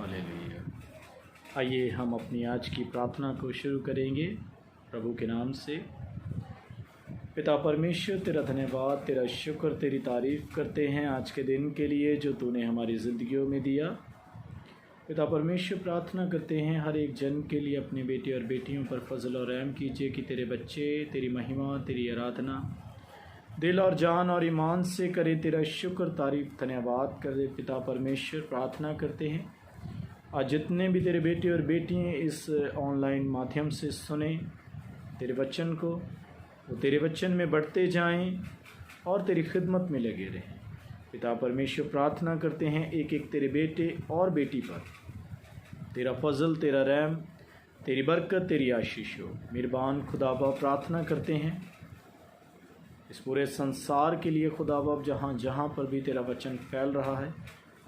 Hallelujah. आइए हम अपनी आज की प्रार्थना को शुरू करेंगे प्रभु के नाम से। पिता परमेश्वर, तेरा धन्यवाद, तेरा शुक्र, तेरी तारीफ़ करते हैं आज के दिन के लिए जो तूने हमारी ज़िंदगियों में दिया। पिता परमेश्वर, प्रार्थना करते हैं हर एक जन के लिए, अपने बेटे और बेटियों पर फजल और रहम कीजिए कि तेरे बच्चे तेरी महिमा, तेरी आराधना दिल और जान और ईमान से करे, तेरा शुक्र, तारीफ़, धन्यवाद कर दे। पिता परमेश्वर, प्रार्थना करते हैं आज जितने भी तेरे बेटे और बेटियाँ इस ऑनलाइन माध्यम से सुने तेरे वचन को, वो तेरे वचन में बढ़ते जाएं और तेरी खिदमत में लगे रहें। पिता परमेश्वर, प्रार्थना करते हैं एक एक तेरे बेटे और बेटी पर तेरा फजल, तेरा रहम, तेरी बरकत, तेरी आशीष हो। मेहरबान खुदा बाप, प्रार्थना करते हैं इस पूरे संसार के लिए खुदा बाप, जहाँ जहाँ पर भी तेरा वचन फैल रहा है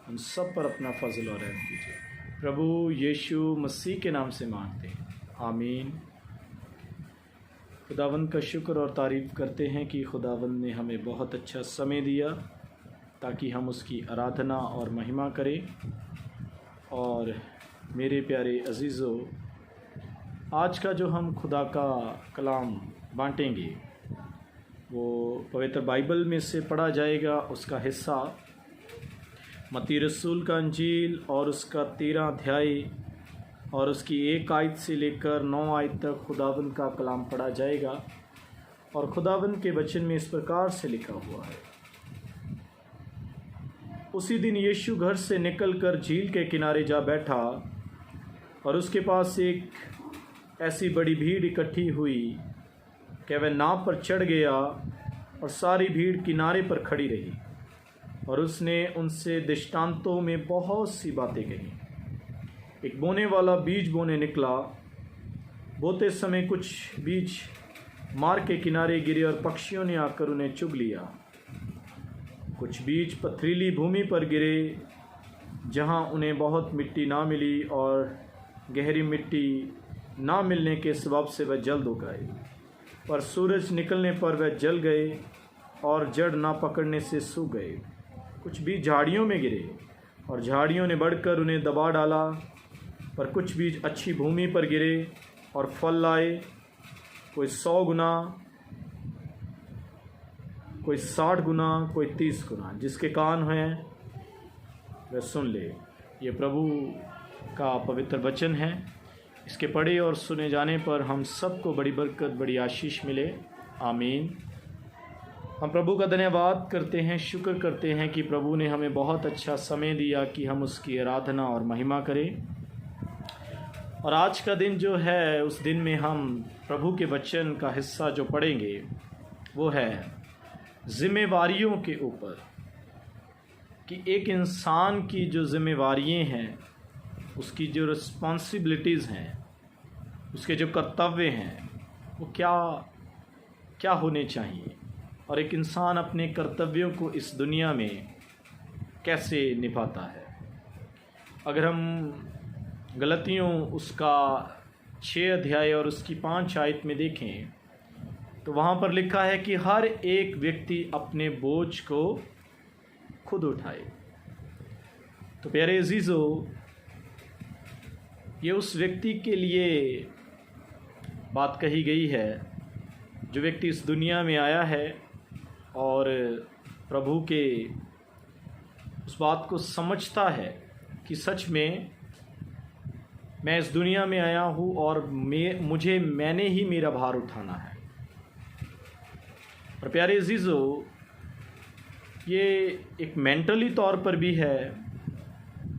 उन सब पर अपना फजल और रहम कीजिए। प्रभु यीशु मसीह के नाम से मांगते हैं, आमीन। खुदावंद का शुक्र और तारीफ़ करते हैं कि खुदावंद ने हमें बहुत अच्छा समय दिया ताकि हम उसकी आराधना और महिमा करें। और मेरे प्यारे अजीज़ों, आज का जो हम खुदा का कलाम बांटेंगे वो पवित्र बाइबल में से पढ़ा जाएगा। उसका हिस्सा मत्ती रसूल का अंजील और उसका 13 अध्याय और उसकी 1 आयत से लेकर 9 आयत तक खुदावंद का कलाम पढ़ा जाएगा। और खुदावंद के वचन में इस प्रकार से लिखा हुआ है, उसी दिन यीशु घर से निकलकर झील के किनारे जा बैठा और उसके पास एक ऐसी बड़ी भीड़ इकट्ठी हुई कि वह नाव पर चढ़ गया और सारी भीड़ किनारे पर खड़ी रही। और उसने उनसे दृष्टांतों में बहुत सी बातें कही। एक बोने वाला बीज बोने निकला। बोते समय कुछ बीज मार्ग के किनारे गिरे और पक्षियों ने आकर उन्हें चुग लिया। कुछ बीज पथरीली भूमि पर गिरे जहाँ उन्हें बहुत मिट्टी ना मिली और गहरी मिट्टी ना मिलने के सबब से वह जल्द उगाए। पर सूरज निकलने पर वह जल गए और जड़ ना पकड़ने से सूख गए। कुछ बीज झाड़ियों में गिरे और झाड़ियों ने बढ़कर उन्हें दबा डाला। पर कुछ बीज अच्छी भूमि पर गिरे और फल लाए, कोई 100 गुना, कोई 60 गुना, कोई 30 गुना। जिसके कान हैं वह सुन ले। ये प्रभु का पवित्र वचन है। इसके पढ़े और सुने जाने पर हम सबको बड़ी बरकत, बड़ी आशीष मिले, आमीन। हम प्रभु का धन्यवाद करते हैं, शुक्र करते हैं कि प्रभु ने हमें बहुत अच्छा समय दिया कि हम उसकी आराधना और महिमा करें। और आज का दिन जो है, उस दिन में हम प्रभु के वचन का हिस्सा जो पढ़ेंगे वो है जिम्मेवारियों के ऊपर, कि एक इंसान की जो जिम्मेवारियां हैं, उसकी जो रिस्पॉन्सिबिलिटीज़ हैं, उसके जो कर्तव्य हैं, वो क्या क्या होने चाहिए और एक इंसान अपने कर्तव्यों को इस दुनिया में कैसे निभाता है। अगर हम गलतियों उसका 6 अध्याय और उसकी 5 आयत में देखें तो वहाँ पर लिखा है कि हर एक व्यक्ति अपने बोझ को खुद उठाए। तो प्यारे अजीज़ों, ये उस व्यक्ति के लिए बात कही गई है जो व्यक्ति इस दुनिया में आया है और प्रभु के उस बात को समझता है कि सच में मैं इस दुनिया में आया हूँ और मैंने ही मेरा भार उठाना है। और प्यारे अजीज़ों, ये एक मेंटली तौर पर भी है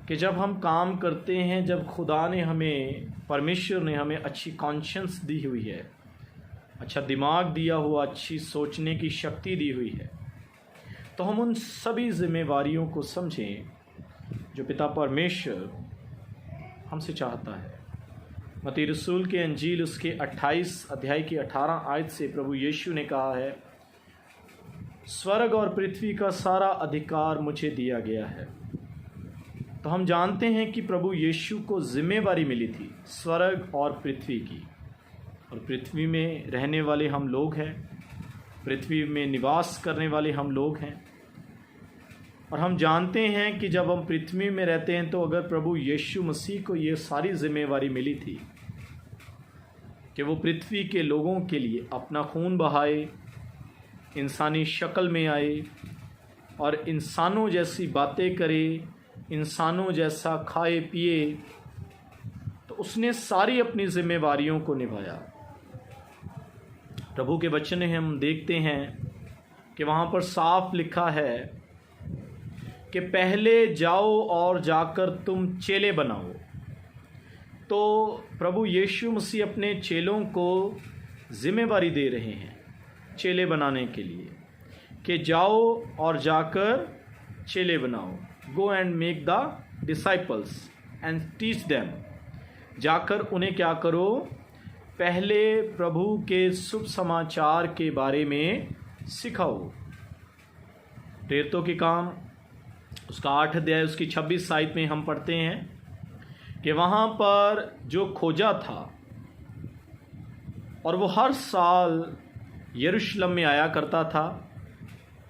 कि जब हम काम करते हैं, जब खुदा ने हमें, परमेश्वर ने हमें अच्छी कॉन्शियंस दी हुई है, अच्छा दिमाग दिया हुआ, अच्छी सोचने की शक्ति दी हुई है, तो हम उन सभी जिम्मेवारियों को समझें जो पिता परमेश्वर हमसे चाहता है। मत्ती रसूल के अंजील उसके 28 अध्याय की 18 आयत से प्रभु यीशु ने कहा है, स्वर्ग और पृथ्वी का सारा अधिकार मुझे दिया गया है। तो हम जानते हैं कि प्रभु यीशु को जिम्मेवारी मिली थी स्वर्ग और पृथ्वी की। और पृथ्वी में रहने वाले हम लोग हैं, पृथ्वी में निवास करने वाले हम लोग हैं। और हम जानते हैं कि जब हम पृथ्वी में रहते हैं तो अगर प्रभु यीशु मसीह को ये सारी जिम्मेवारी मिली थी कि वो पृथ्वी के लोगों के लिए अपना खून बहाए, इंसानी शक्ल में आए और इंसानों जैसी बातें करे, इंसानों जैसा खाए पिए, तो उसने सारी अपनी जिम्मेवारियों को निभाया। प्रभु के वचन में हम देखते हैं कि वहाँ पर साफ लिखा है कि पहले जाओ और जाकर तुम चेले बनाओ। तो प्रभु यीशु मसीह अपने चेलों को जिम्मेवारी दे रहे हैं चेले बनाने के लिए कि जाओ और जाकर चेले बनाओ। Go and make the disciples and teach them. जाकर उन्हें क्या करो? पहले प्रभु के शुभ समाचार के बारे में सिखाओ। प्रेरितों के काम उसका 8 अध्याय उसकी 26 आयत में हम पढ़ते हैं कि वहाँ पर जो खोजा था और वो हर साल यरूशलेम में आया करता था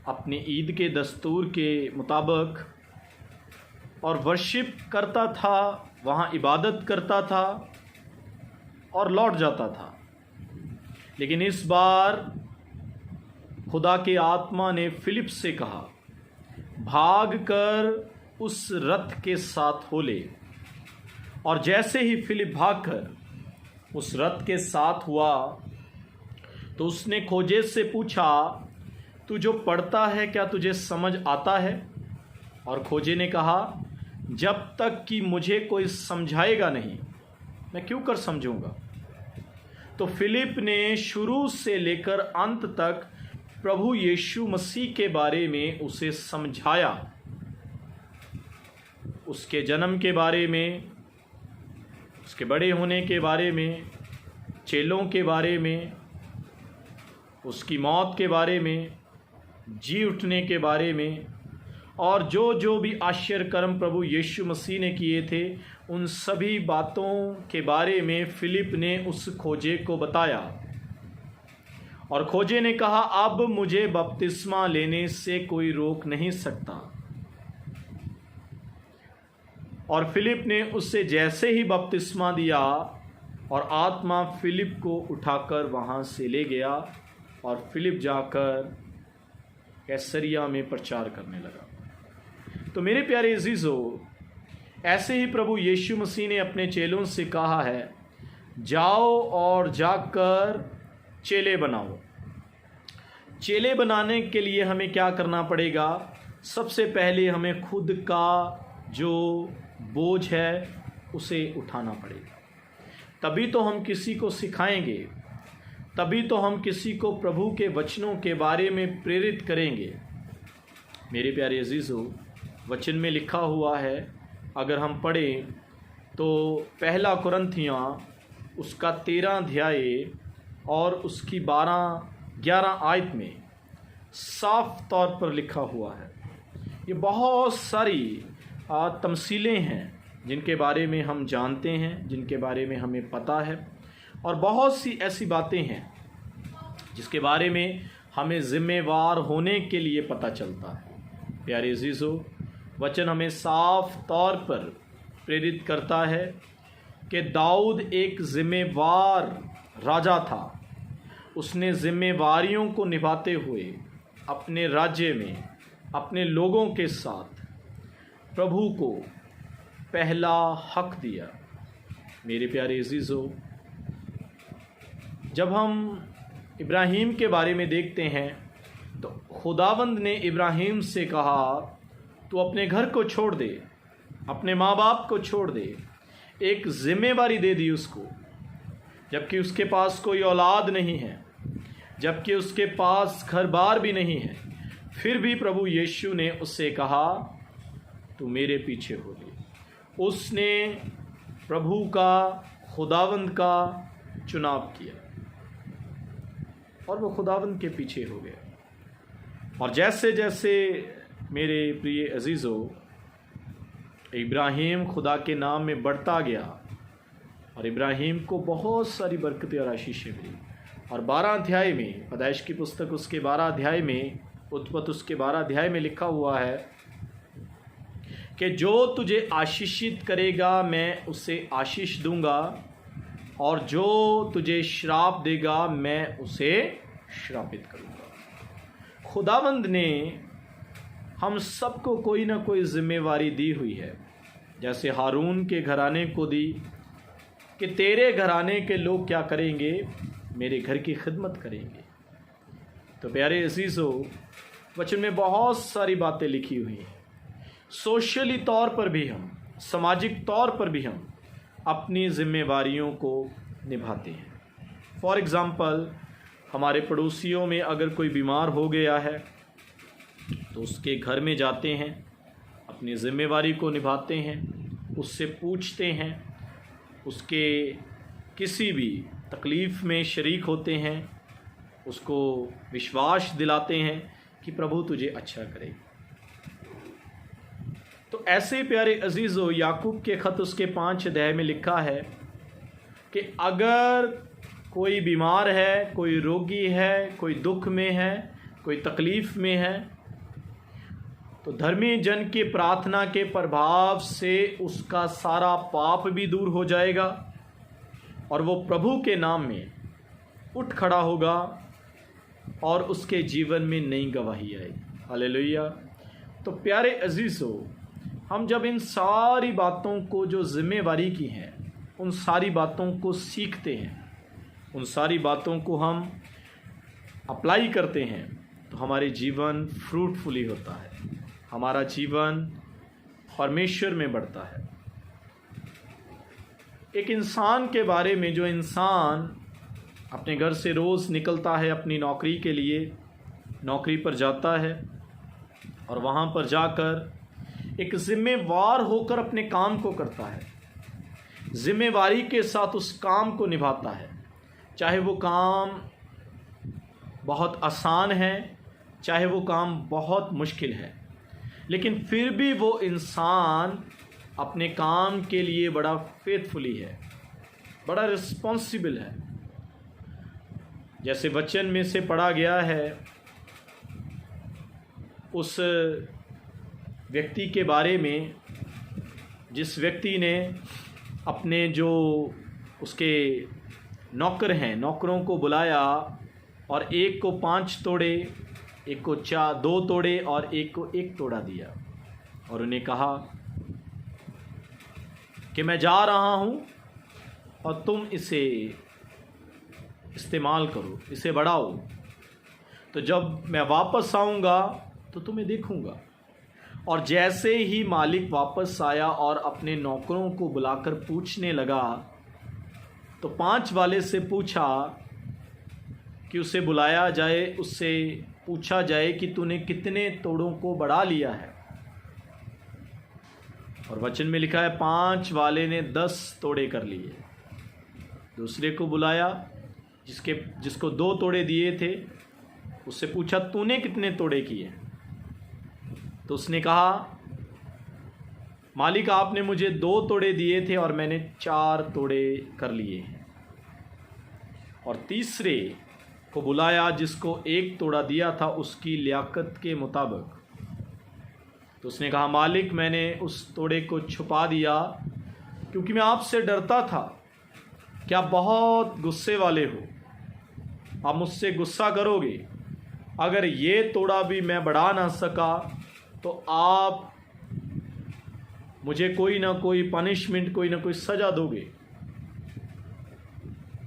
अपनी ईद के दस्तूर के मुताबिक और वर्शिप करता था, वहाँ इबादत करता था और लौट जाता था। लेकिन इस बार खुदा के आत्मा ने फिलिप से कहा, भाग कर उस रथ के साथ हो ले। और जैसे ही फिलिप भागकर उस रथ के साथ हुआ तो उसने खोजे से पूछा, तू जो पढ़ता है क्या तुझे समझ आता है? और खोजे ने कहा, जब तक कि मुझे कोई समझाएगा नहीं मैं क्यों कर समझूंगा। तो फिलिप ने शुरू से लेकर अंत तक प्रभु यीशु मसीह के बारे में उसे समझाया, उसके जन्म के बारे में, उसके बड़े होने के बारे में, चेलों के बारे में, उसकी मौत के बारे में, जी उठने के बारे में, और जो जो भी आश्चर्य कर्म प्रभु यीशु मसीह ने किए थे उन सभी बातों के बारे में फिलिप ने उस खोजे को बताया। और खोजे ने कहा, अब मुझे बपतिस्मा लेने से कोई रोक नहीं सकता। और फिलिप ने उससे जैसे ही बपतिस्मा दिया और आत्मा फिलिप को उठाकर वहाँ से ले गया और फिलिप जाकर कैसरिया में प्रचार करने लगा। तो मेरे प्यारे अजीजों, ऐसे ही प्रभु यीशु मसीह ने अपने चेलों से कहा है, जाओ और जाकर चेले बनाओ। चेले बनाने के लिए हमें क्या करना पड़ेगा? सबसे पहले हमें खुद का जो बोझ है उसे उठाना पड़ेगा। तभी तो हम किसी को सिखाएंगे, तभी तो हम किसी को प्रभु के वचनों के बारे में प्रेरित करेंगे। मेरे प्यारे अजीज़ों, वचन में लिखा हुआ है, अगर हम पढ़ें तो 1 कुरिन्थियाँ उसका 13 अध्याय और उसकी 12-11 आयत में साफ तौर पर लिखा हुआ है। ये बहुत सारी तमसीलें हैं जिनके बारे में हम जानते हैं, जिनके बारे में हमें पता है, और बहुत सी ऐसी बातें हैं जिसके बारे में हमें ज़िम्मेवार होने के लिए पता चलता है। प्यारे अजीज़ों, वचन हमें साफ तौर पर प्रेरित करता है कि दाऊद एक ज़िम्मेवार राजा था। उसने ज़िम्मेवारियों को निभाते हुए अपने राज्य में अपने लोगों के साथ प्रभु को पहला हक दिया। मेरे प्यारे अजीज़ों, जब हम इब्राहीम के बारे में देखते हैं तो खुदावंद ने इब्राहीम से कहा, तू अपने घर को छोड़ दे, अपने माँ बाप को छोड़ दे। एक जिम्मेवारी दे दी उसको, जबकि उसके पास कोई औलाद नहीं है, जबकि उसके पास घर बार भी नहीं है। फिर भी प्रभु यीशु ने उससे कहा, तू मेरे पीछे हो ले। उसने प्रभु का, खुदावंद का चुनाव किया और वो खुदावंद के पीछे हो गया। और जैसे जैसे मेरे प्रिय अजीज़ों, इब्राहीम खुदा के नाम में बढ़ता गया और इब्राहीम को बहुत सारी बरकतें और आशीषें मिली। और 12 अध्याय में, पैदाइश की पुस्तक उसके 12 अध्याय में, उत्पत्ति उसके 12 अध्याय में लिखा हुआ है कि जो तुझे आशीषित करेगा मैं उसे आशीष दूंगा, और जो तुझे श्राप देगा मैं उसे श्रापित करूंगा। खुदावंद ने हम सबको कोई ना कोई जिम्मेवारी दी हुई है, जैसे हारून के घराने को दी कि तेरे घराने के लोग क्या करेंगे, मेरे घर की खिदमत करेंगे। तो प्यारे अजीज़ों, वचन में बहुत सारी बातें लिखी हुई हैं। सोशली तौर पर भी हम, सामाजिक तौर पर भी हम अपनी जिम्मेवारियों को निभाते हैं। फॉर एग्ज़ाम्पल, हमारे पड़ोसियों में अगर कोई बीमार हो गया है तो उसके घर में जाते हैं, अपनी ज़िम्मेवारी को निभाते हैं, उससे पूछते हैं, उसके किसी भी तकलीफ़ में शरीक होते हैं, उसको विश्वास दिलाते हैं कि प्रभु तुझे अच्छा करे। तो ऐसे प्यारे अजीज़ों, याकूब के ख़त उसके 5 अध्याय में लिखा है कि अगर कोई बीमार है, कोई रोगी है, कोई दुख में है, कोई तकलीफ़ में है, तो धर्मी जन की प्रार्थना के प्रभाव से उसका सारा पाप भी दूर हो जाएगा और वो प्रभु के नाम में उठ खड़ा होगा और उसके जीवन में नई गवाही आएगी। हालेलुया। तो प्यारे अजीज़ों, हम जब इन सारी बातों को जो जिम्मेवारी की हैं, उन सारी बातों को सीखते हैं, उन सारी बातों को हम अप्लाई करते हैं, तो हमारे जीवन फ्रूटफुली होता है, हमारा जीवन परमेश्वर में बढ़ता है। एक इंसान के बारे में, जो इंसान अपने घर से रोज़ निकलता है अपनी नौकरी के लिए, नौकरी पर जाता है और वहाँ पर जाकर एक ज़िम्मेवार होकर अपने काम को करता है, ज़िम्मेवारी के साथ उस काम को निभाता है, चाहे वो काम बहुत आसान है, चाहे वो काम बहुत मुश्किल है, लेकिन फिर भी वो इंसान अपने काम के लिए बड़ा फेथफुली है, बड़ा रिस्पॉन्सिबल है। जैसे वचन में से पढ़ा गया है उस व्यक्ति के बारे में, जिस व्यक्ति ने अपने जो उसके नौकर हैं, नौकरों को बुलाया और एक को 5 तोड़े, एक को 2 तोड़े और एक को 1 तोड़ा दिया, और उन्हें कहा कि मैं जा रहा हूँ और तुम इसे इस्तेमाल करो, इसे बढ़ाओ, तो जब मैं वापस आऊँगा तो तुम्हें देखूँगा। और जैसे ही मालिक वापस आया और अपने नौकरों को बुलाकर पूछने लगा, तो 5 वाले से पूछा कि उसे बुलाया जाए, उससे पूछा जाए कि तूने कितने तोड़ों को बढ़ा लिया है। और वचन में लिखा है 5 वाले ने 10 तोड़े कर लिए। दूसरे को बुलाया, जिसको 2 तोड़े दिए थे, उससे पूछा तूने कितने तोड़े किए। तो उसने कहा मालिक आपने मुझे 2 तोड़े दिए थे और मैंने 4 तोड़े कर लिए हैं। और तीसरे को बुलाया, जिसको 1 तोड़ा दिया था उसकी लियाकत के मुताबिक। तो उसने कहा मालिक मैंने उस तोड़े को छुपा दिया क्योंकि मैं आपसे डरता था कि आप बहुत गुस्से वाले हो, आप मुझसे गुस्सा करोगे। अगर ये तोड़ा भी मैं बढ़ा ना सका तो आप मुझे कोई ना कोई पनिशमेंट, कोई ना कोई सज़ा दोगे।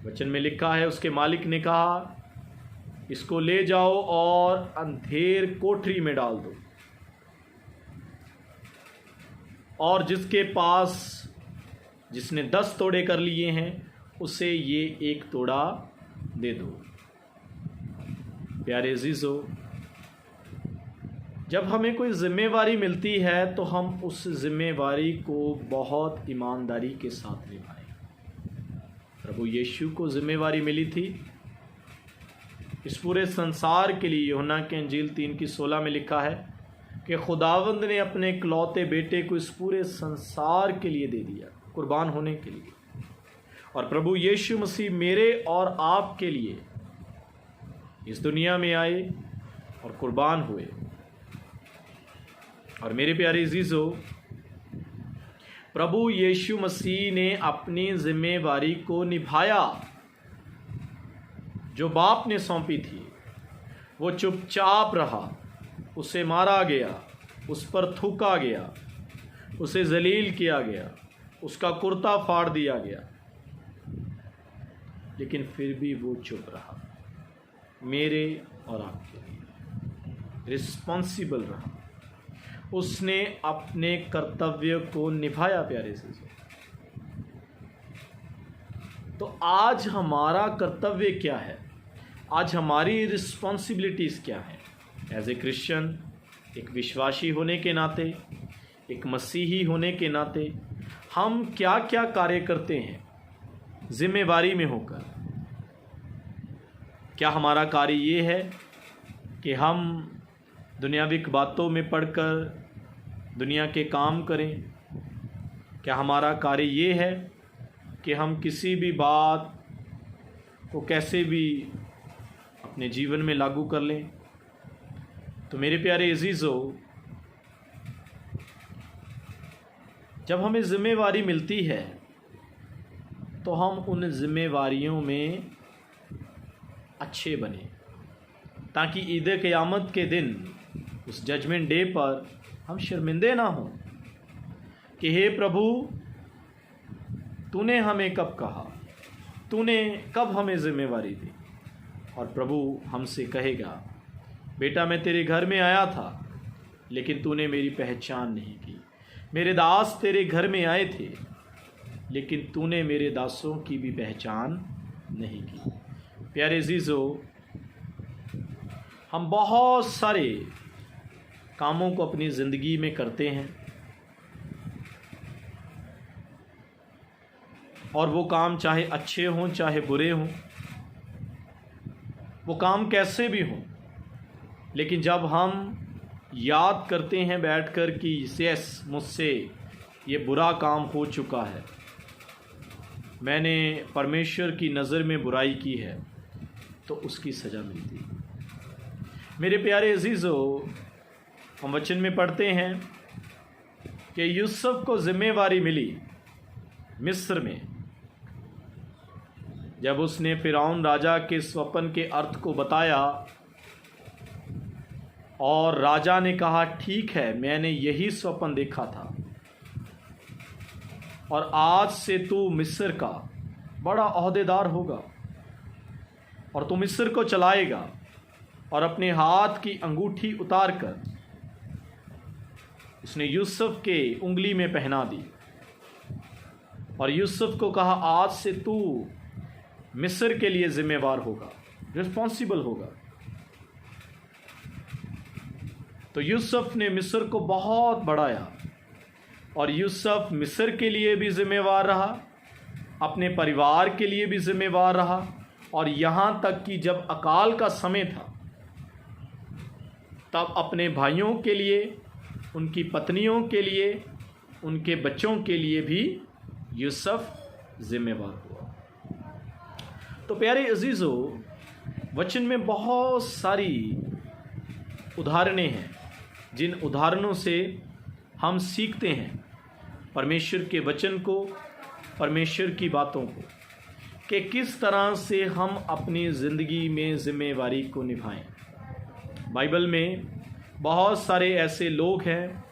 वचन में लिखा है उसके मालिक ने कहा इसको ले जाओ और अंधेर कोठरी में डाल दो, और जिसके पास जिसने 10 तोड़े कर लिए हैं उसे ये 1 तोड़ा दे दो। प्यारे अजीज़ों, जब हमें कोई ज़िम्मेवारी मिलती है तो हम उस ज़िम्मेवारी को बहुत ईमानदारी के साथ निभाएं। प्रभु यीशु को ज़िम्मेवारी मिली थी इस पूरे संसार के लिए। यूहन्ना की अंजील 3:16 में लिखा है कि खुदावंद ने अपने इकलौते बेटे को इस पूरे संसार के लिए दे दिया, कुर्बान होने के लिए। और प्रभु यीशु मसीह मेरे और आपके लिए इस दुनिया में आए और कुर्बान हुए। और मेरे प्यारे अजीज़ों, प्रभु यीशु मसीह ने अपनी जिम्मेवारी को निभाया जो बाप ने सौंपी थी। वो चुपचाप रहा, उसे मारा गया, उस पर थूका गया, उसे जलील किया गया, उसका कुर्ता फाड़ दिया गया, लेकिन फिर भी वो चुप रहा, मेरे और आपके लिए रिस्पॉन्सिबल रहा। उसने अपने कर्तव्य को निभाया। प्यारे से तो आज हमारा कर्तव्य क्या है? आज हमारी रिस्पॉन्सिबिलिटीज़ क्या है? एज ए क्रिश्चियन, एक विश्वासी होने के नाते, एक मसीही होने के नाते हम क्या क्या कार्य करते हैं जिम्मेवारी में होकर? क्या हमारा कार्य ये है कि हम दुनियाविक बातों में पढ़कर दुनिया के काम करें? क्या हमारा कार्य ये है कि हम किसी भी बात को कैसे भी अपने जीवन में लागू कर लें? तो मेरे प्यारे अजीज़ों, जब हमें ज़िम्मेवारी मिलती है तो हम उन ज़िम्मेवारियों में अच्छे बने, ताकि ईद क़यामत के दिन, उस जजमेंट डे पर हम शर्मिंदे ना हों कि हे प्रभु, तूने हमें कब कहा, तूने कब हमें ज़िम्मेवारी दी? और प्रभु हमसे कहेगा, बेटा मैं तेरे घर में आया था लेकिन तूने मेरी पहचान नहीं की। मेरे दास तेरे घर में आए थे लेकिन तूने मेरे दासों की भी पहचान नहीं की। प्यारे अजीज़ों, हम बहुत सारे कामों को अपनी ज़िंदगी में करते हैं और वो काम चाहे अच्छे हों चाहे बुरे हों, वो काम कैसे भी हों, लेकिन जब हम याद करते हैं बैठकर कि यस, मुझसे ये बुरा काम हो चुका है, मैंने परमेश्वर की नज़र में बुराई की है, तो उसकी सज़ा मिलती है। मेरे प्यारे अजीज़ों, हम वचन में पढ़ते हैं कि यूसुफ को ज़िम्मेवारी मिली मिस्र में, जब उसने फ़िरौन राजा के स्वप्न के अर्थ को बताया और राजा ने कहा, ठीक है, मैंने यही स्वप्न देखा था और आज से तू मिस्र का बड़ा ओहदेदार होगा और तू मिस्र को चलाएगा। और अपने हाथ की अंगूठी उतार कर उसने यूसुफ के उंगली में पहना दी और यूसुफ को कहा, आज से तू मिस्र के लिए जिम्मेवार होगा, रिस्पॉन्सिबल होगा। तो यूसुफ ने मिस्र को बहुत बढ़ाया और यूसुफ मिस्र के लिए भी जिम्मेवार रहा, अपने परिवार के लिए भी जिम्मेवार रहा, और यहाँ तक कि जब अकाल का समय था तब अपने भाइयों के लिए, उनकी पत्नियों के लिए, उनके बच्चों के लिए भी यूसुफ जिम्मेवार हुआ। तो प्यारे अजीज़ों, वचन में बहुत सारी उदाहरणें हैं जिन उदाहरणों से हम सीखते हैं परमेश्वर के वचन को, परमेश्वर की बातों को, कि किस तरह से हम अपनी ज़िंदगी में ज़िम्मेवारी को निभाएं। बाइबल में बहुत सारे ऐसे लोग हैं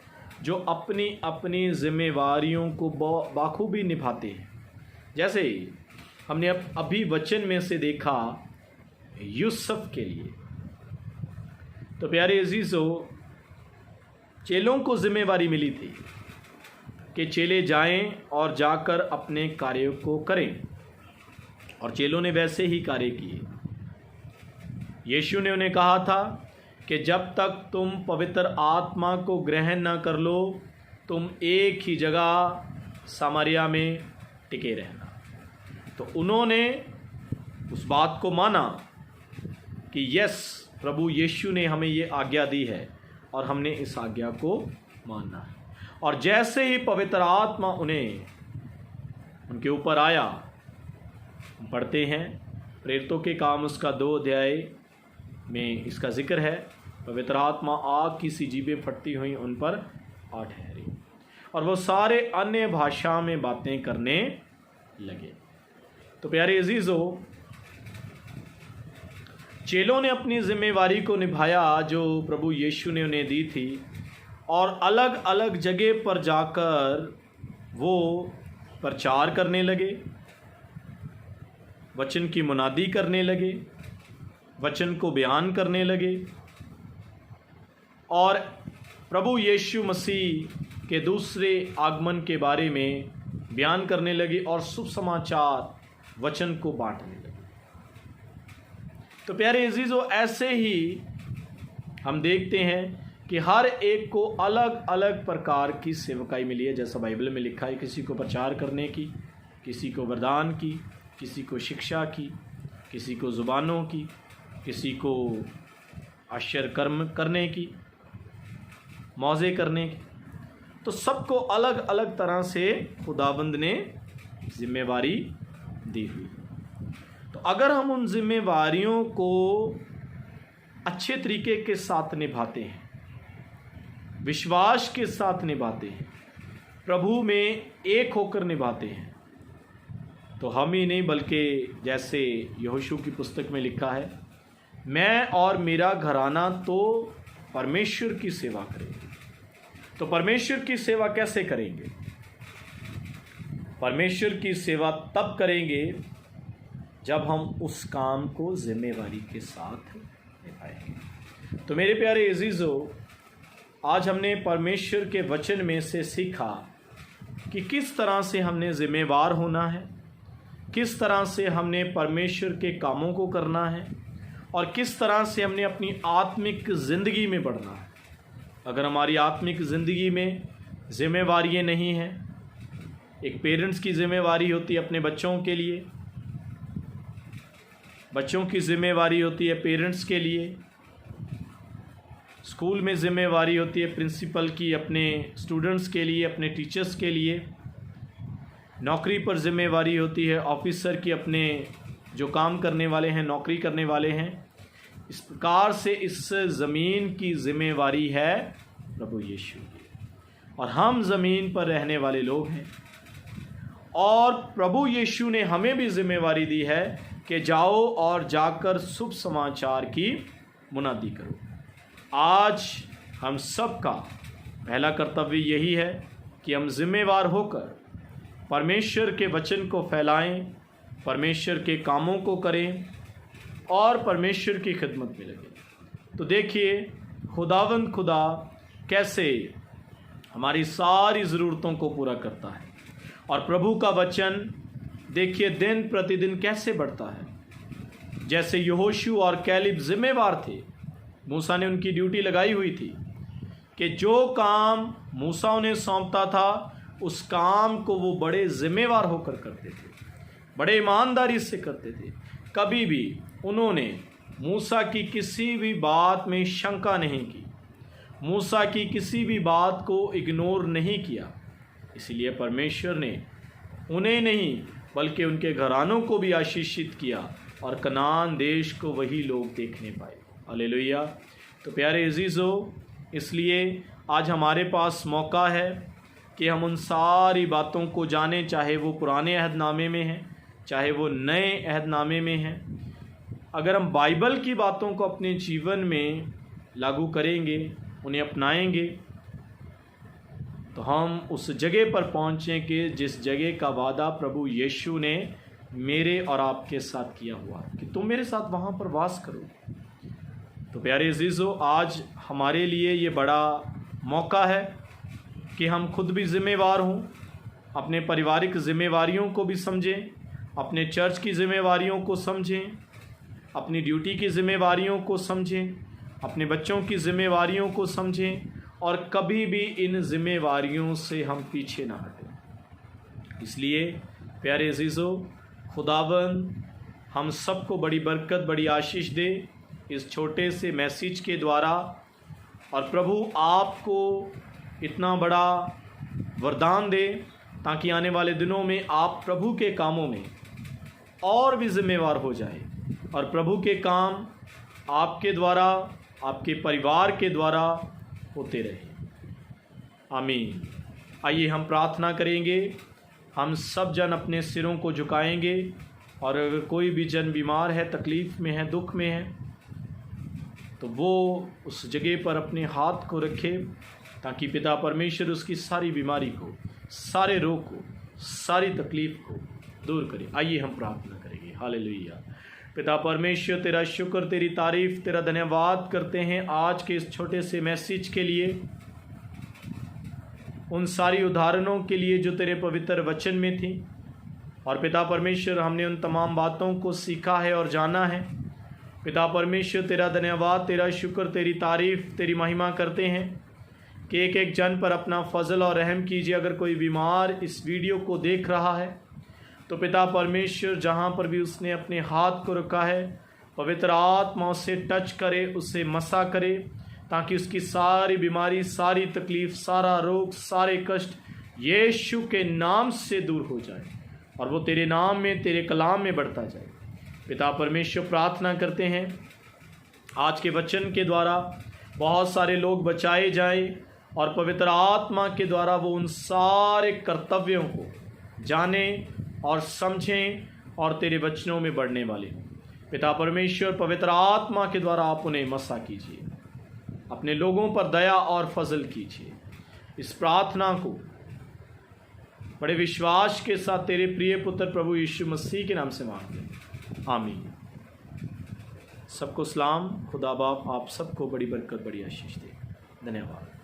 जो अपनी अपनी ज़िम्मेवारियों को बाखूबी निभाते हैं। जैसे हमने अभी वचन में से देखा यूसुफ के लिए। तो प्यारे अजीज़ों, चेलों को ज़िम्मेवारी मिली थी कि चेले जाएं और जाकर अपने कार्यों को करें, और चेलों ने वैसे ही कार्य किए। यीशु ने उन्हें कहा था कि जब तक तुम पवित्र आत्मा को ग्रहण न कर लो, तुम एक ही जगह सामरिया में टिके रहना। तो उन्होंने उस बात को माना कि यस, प्रभु यीशु ने हमें ये आज्ञा दी है और हमने इस आज्ञा को मानना है। और जैसे ही पवित्र आत्मा उनके ऊपर आया, पढ़ते हैं प्रेरितों के काम उसका 2 अध्याय में इसका जिक्र है, पवित्र आत्मा आग की सी जीभें फटती हुई उन पर आ ठहरी। और वो सारे अन्य भाषा में बातें करने लगे। तो प्यारे अजीजों, चेलों ने अपनी जिम्मेवारी को निभाया जो प्रभु यीशु ने उन्हें दी थी, और अलग अलग जगह पर जाकर वो प्रचार करने लगे, वचन की मुनादी करने लगे, वचन को बयान करने लगे और प्रभु यीशु मसीह के दूसरे आगमन के बारे में बयान करने लगे और शुभ समाचार वचन को बांटने लगे। तो प्यारे अजीजों, ऐसे ही हम देखते हैं कि हर एक को अलग अलग प्रकार की सेवकाई मिली है। जैसा बाइबल में लिखा है, किसी को प्रचार करने की, किसी को वरदान की, किसी को शिक्षा की, किसी को ज़ुबानों की, किसी को आश्चर्य कर्म करने की, मौजे करने की। तो सबको अलग अलग तरह से खुदाबंद ने जिम्मेवारी दी हुई। तो अगर हम उन जिम्मेवारियों को अच्छे तरीके के साथ निभाते हैं, विश्वास के साथ निभाते हैं, प्रभु में एक होकर निभाते हैं, तो हम ही नहीं बल्कि जैसे यहोशू की पुस्तक में लिखा है, मैं और मेरा घराना तो परमेश्वर की सेवा करेंगे। तो परमेश्वर की सेवा कैसे करेंगे? परमेश्वर की सेवा तब करेंगे जब हम उस काम को जिम्मेवारी के साथ निभाएंगे। तो मेरे प्यारे अजीजों, आज हमने परमेश्वर के वचन में से सीखा कि किस तरह से हमने जिम्मेवार होना है, किस तरह से हमने परमेश्वर के कामों को करना है और किस तरह से हमने अपनी आत्मिक ज़िंदगी में बढ़ना है। अगर हमारी आत्मिक ज़िंदगी में जिम्मेवारियाँ नहीं हैं, एक पेरेंट्स की जिम्मेवारी होती है अपने बच्चों के लिए, बच्चों की जिम्मेवारी होती है पेरेंट्स के लिए, स्कूल में जिम्मेवारी होती है प्रिंसिपल की अपने स्टूडेंट्स के लिए, अपने टीचर्स के लिए, नौकरी पर जिम्मेवारी होती है ऑफिसर की अपने जो काम करने वाले हैं, नौकरी करने वाले हैं। इस प्रकार से इस ज़मीन की जिम्मेवारी है प्रभु यीशु की, और हम ज़मीन पर रहने वाले लोग हैं और प्रभु यीशु ने हमें भी जिम्मेवारी दी है कि जाओ और जाकर शुभ समाचार की मुनादी करो। आज हम सब का पहला कर्तव्य यही है कि हम जिम्मेवार होकर परमेश्वर के वचन को फैलाएं, परमेश्वर के कामों को करें और परमेश्वर की खिदमत में लगें। तो देखिए खुदावंद खुदा कैसे हमारी सारी ज़रूरतों को पूरा करता है, और प्रभु का वचन देखिए दिन प्रतिदिन कैसे बढ़ता है। जैसे यहोशू और कैलेब जिम्मेवार थे, मूसा ने उनकी ड्यूटी लगाई हुई थी कि जो काम मूसा उन्हें सौंपता था उस काम को वो बड़े जिम्मेवार होकर करते थे, बड़े ईमानदारी से करते थे। कभी भी उन्होंने मूसा की किसी भी बात में शंका नहीं की, मूसा की किसी भी बात को इग्नोर नहीं किया। इसलिए परमेश्वर ने उन्हें नहीं बल्कि उनके घरानों को भी आशीषित किया और कनान देश को वही लोग देखने पाए। हालेलुया। तो प्यारे अजीज़ों, इसलिए आज हमारे पास मौका है कि हम उन सारी बातों को जानें, चाहे वो पुराने अहदनामे में हैं, चाहे वो नए अहदनामे में हैं। अगर हम बाइबल की बातों को अपने जीवन में लागू करेंगे, उन्हें अपनाएंगे, तो हम उस जगह पर पहुँचेंगे जिस जगह का वादा प्रभु यीशु ने मेरे और आपके साथ किया हुआ है कि तुम मेरे साथ वहाँ पर वास करो। तो प्यारे अजीज़ों, आज हमारे लिए ये बड़ा मौका है कि हम खुद भी ज़िम्मेवार हों, अपने पारिवारिक ज़िम्मेवारियों को भी समझें, अपने चर्च की ज़िम्मेवारियों को समझें, अपनी ड्यूटी की ज़िम्मेवारियों को समझें, अपने बच्चों की ज़िम्मेवारियों को समझें और कभी भी इन ज़िम्मेवारियों से हम पीछे ना हटें। इसलिए प्यारे अजीज़ों, खुदावंद हम सबको बड़ी बरकत, बड़ी आशीष दे इस छोटे से मैसेज के द्वारा, और प्रभु आपको इतना बड़ा वरदान दे ताकि आने वाले दिनों में आप प्रभु के कामों में और भी ज़िम्मेवार हो जाए और प्रभु के काम आपके द्वारा, आपके परिवार के द्वारा होते रहे। आमीन। आइए हम प्रार्थना करेंगे। हम सब जन अपने सिरों को झुकाएंगे और अगर कोई भी जन बीमार है, तकलीफ़ में है, दुख में है, तो वो उस जगह पर अपने हाथ को रखे ताकि पिता परमेश्वर उसकी सारी बीमारी को, सारे रोग को, सारी तकलीफ़ को दूर करे। आइए हम प्रार्थना करेंगे। हालेलुया। पिता परमेश्वर, तेरा शुक्र, तेरी तारीफ़, तेरा धन्यवाद करते हैं आज के इस छोटे से मैसेज के लिए, उन सारी उदाहरणों के लिए जो तेरे पवित्र वचन में थी। और पिता परमेश्वर, हमने उन तमाम बातों को सीखा है और जाना है। पिता परमेश्वर, तेरा धन्यवाद, तेरा शुक्र, तेरी तारीफ़, तेरी महिमा करते हैं कि एक एक जन पर अपना फजल और रहम कीजिए। अगर कोई बीमार इस वीडियो को देख रहा है तो पिता परमेश्वर, जहाँ पर भी उसने अपने हाथ को रखा है, पवित्र आत्मा उसे टच करे, उसे मसा करे, ताकि उसकी सारी बीमारी, सारी तकलीफ़, सारा रोग, सारे कष्ट यीशु के नाम से दूर हो जाए और वो तेरे नाम में, तेरे कलाम में बढ़ता जाए। पिता परमेश्वर, प्रार्थना करते हैं आज के वचन के द्वारा बहुत सारे लोग बचाए जाएं और पवित्र आत्मा के द्वारा वो उन सारे कर्तव्यों को जाने और समझें और तेरे वचनों में बढ़ने वाले। पिता परमेश्वर, पवित्र आत्मा के द्वारा आप उन्हें मसा कीजिए, अपने लोगों पर दया और फजल कीजिए। इस प्रार्थना को बड़े विश्वास के साथ तेरे प्रिय पुत्र प्रभु यीशु मसीह के नाम से मांगते हैं, आमीन। सबको सलाम। खुदा बाप आप सबको बड़ी बरकत, बड़ी आशीष दे। धन्यवाद।